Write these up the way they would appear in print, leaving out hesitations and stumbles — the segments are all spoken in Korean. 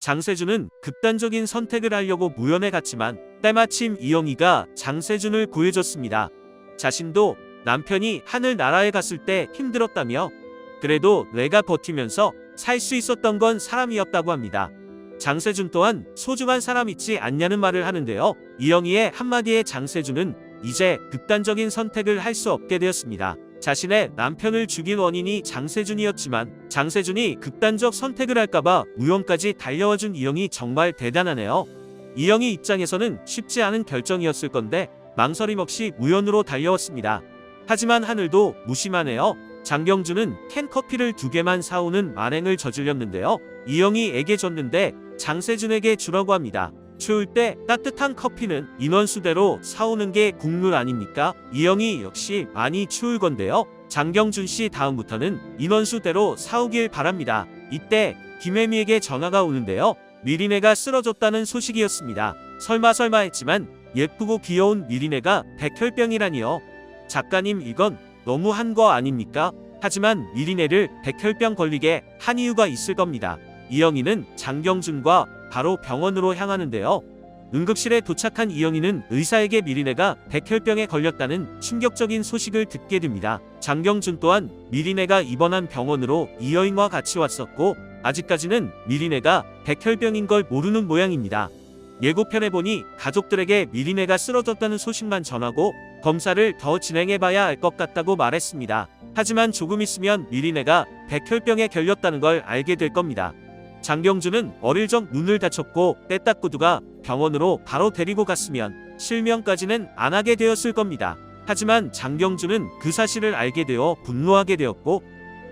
장세준은 극단적인 선택을 하려고 무연에 갔지만 때마침 이영희가 장세준을 구해줬습니다. 자신도 남편이 하늘나라에 갔을 때 힘들었다며 그래도 내가 버티면서 살 수 있었던 건 사람이었다고 합니다. 장세준 또한 소중한 사람 있지 않냐는 말을 하는데요. 이영희의 한마디에 장세준은 이제 극단적인 선택을 할 수 없게 되었습니다. 자신의 남편을 죽인 원인이 장세준이었지만 장세준이 극단적 선택을 할까봐 우연까지 달려와준 이영희 정말 대단하네요. 이영희 입장에서는 쉽지 않은 결정이었을 건데 망설임 없이 우연으로 달려왔습니다. 하지만 하늘도 무심하네요. 장경준은 캔커피를 2개만 사오는 만행을 저질렀는데요. 이영희에게 줬는데 장세준에게 주라고 합니다. 추울 때 따뜻한 커피는 인원수대로 사오는 게 국룰 아닙니까? 이영희 역시 많이 추울 건데요. 장경준 씨 다음부터는 인원수대로 사오길 바랍니다. 이때 김혜미에게 전화가 오는데요. 미리네가 쓰러졌다는 소식이었습니다. 설마 했지만 예쁘고 귀여운 미리네가 백혈병이라니요. 작가님 이건 너무한 거 아닙니까? 하지만 미리네를 백혈병 걸리게 한 이유가 있을 겁니다. 이영희는 장경준과 바로 병원으로 향하는데요. 응급실에 도착한 이영희는 의사에게 미리네가 백혈병에 걸렸다는 충격적인 소식을 듣게 됩니다. 장경준 또한 미리네가 입원한 병원으로 이 여인과 같이 왔었고 아직까지는 미리네가 백혈병인 걸 모르는 모양입니다. 예고편에 보니 가족들에게 미리네가 쓰러졌다는 소식만 전하고 검사를 더 진행해봐야 알 것 같다고 말했습니다. 하지만 조금 있으면 미리네가 백혈병에 걸렸다는 걸 알게 될 겁니다. 장경준은 어릴 적 눈을 다쳤고 떼딱구두가 병원으로 바로 데리고 갔으면 실명까지는 안 하게 되었을 겁니다. 하지만 장경준은 그 사실을 알게 되어 분노하게 되었고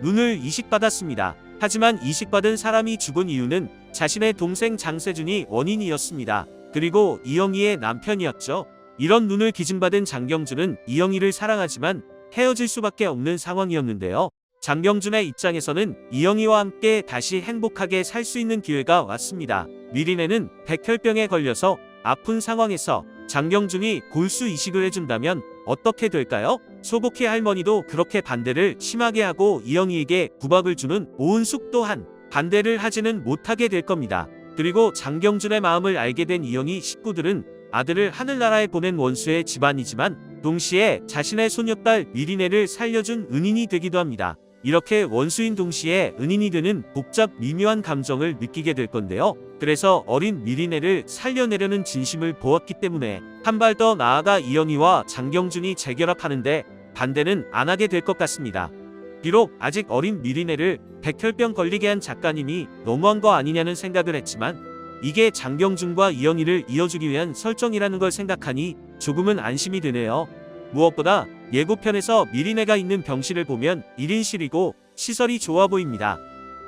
눈을 이식받았습니다. 하지만 이식받은 사람이 죽은 이유는 자신의 동생 장세준이 원인이었습니다. 그리고 이영희의 남편이었죠. 이런 눈을 기증받은 장경준은 이영희를 사랑하지만 헤어질 수밖에 없는 상황이었는데요. 장경준의 입장에서는 이영희와 함께 다시 행복하게 살 수 있는 기회가 왔습니다. 미리네는 백혈병에 걸려서 아픈 상황에서 장경준이 골수 이식을 해준다면 어떻게 될까요? 소복희 할머니도 그렇게 반대를 심하게 하고 이영희에게 구박을 주는 오은숙 또한 반대를 하지는 못하게 될 겁니다. 그리고 장경준의 마음을 알게 된 이영희 식구들은 아들을 하늘나라에 보낸 원수의 집안이지만 동시에 자신의 소녀딸 미리네를 살려준 은인이 되기도 합니다. 이렇게 원수인 동시에 은인이 되는 복잡 미묘한 감정을 느끼게 될 건데요. 그래서 어린 미리네를 살려내려는 진심을 보았기 때문에 한 발 더 나아가 이영희와 장경준이 재결합하는데 반대는 안 하게 될 것 같습니다. 비록 아직 어린 미리네를 백혈병 걸리게 한 작가님이 너무한 거 아니냐는 생각을 했지만 이게 장경준과 이영희를 이어주기 위한 설정이라는 걸 생각하니 조금은 안심이 되네요. 무엇보다 예고편에서 미리네가 있는 병실을 보면 1인실이고 시설이 좋아 보입니다.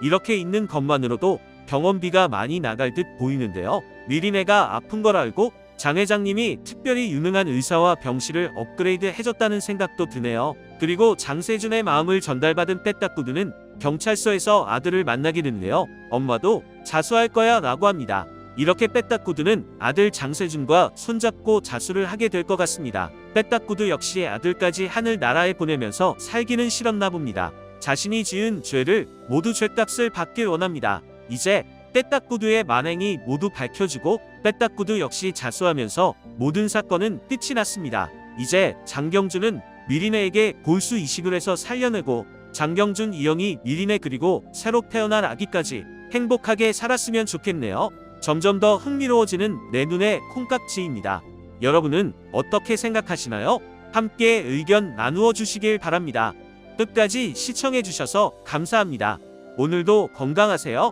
이렇게 있는 것만으로도 병원비가 많이 나갈 듯 보이는데요. 미리네가 아픈 걸 알고 장 회장님이 특별히 유능한 의사와 병실을 업그레이드 해줬다는 생각도 드네요. 그리고 장세준의 마음을 전달받은 빼딱구두는 경찰서에서 아들을 만나게 되는데요. 엄마도 자수할 거야 라고 합니다. 이렇게 빼딱구두는 아들 장세준과 손잡고 자수를 하게 될 것 같습니다. 빼딱구두 역시 아들까지 하늘나라에 보내면서 살기는 싫었나 봅니다. 자신이 지은 죄를 모두 죄값을 받길 원합니다. 이제 빼딱구두의 만행이 모두 밝혀지고 빼딱구두 역시 자수하면서 모든 사건은 끝이 났습니다. 이제 장경준은 미리네에게 골수 이식을 해서 살려내고 장경준, 이영희, 미리네 그리고 새로 태어난 아기까지 행복하게 살았으면 좋겠네요. 점점 더 흥미로워지는 내 눈의 콩깍지입니다. 여러분은 어떻게 생각하시나요? 함께 의견 나누어 주시길 바랍니다. 끝까지 시청해 주셔서 감사합니다. 오늘도 건강하세요.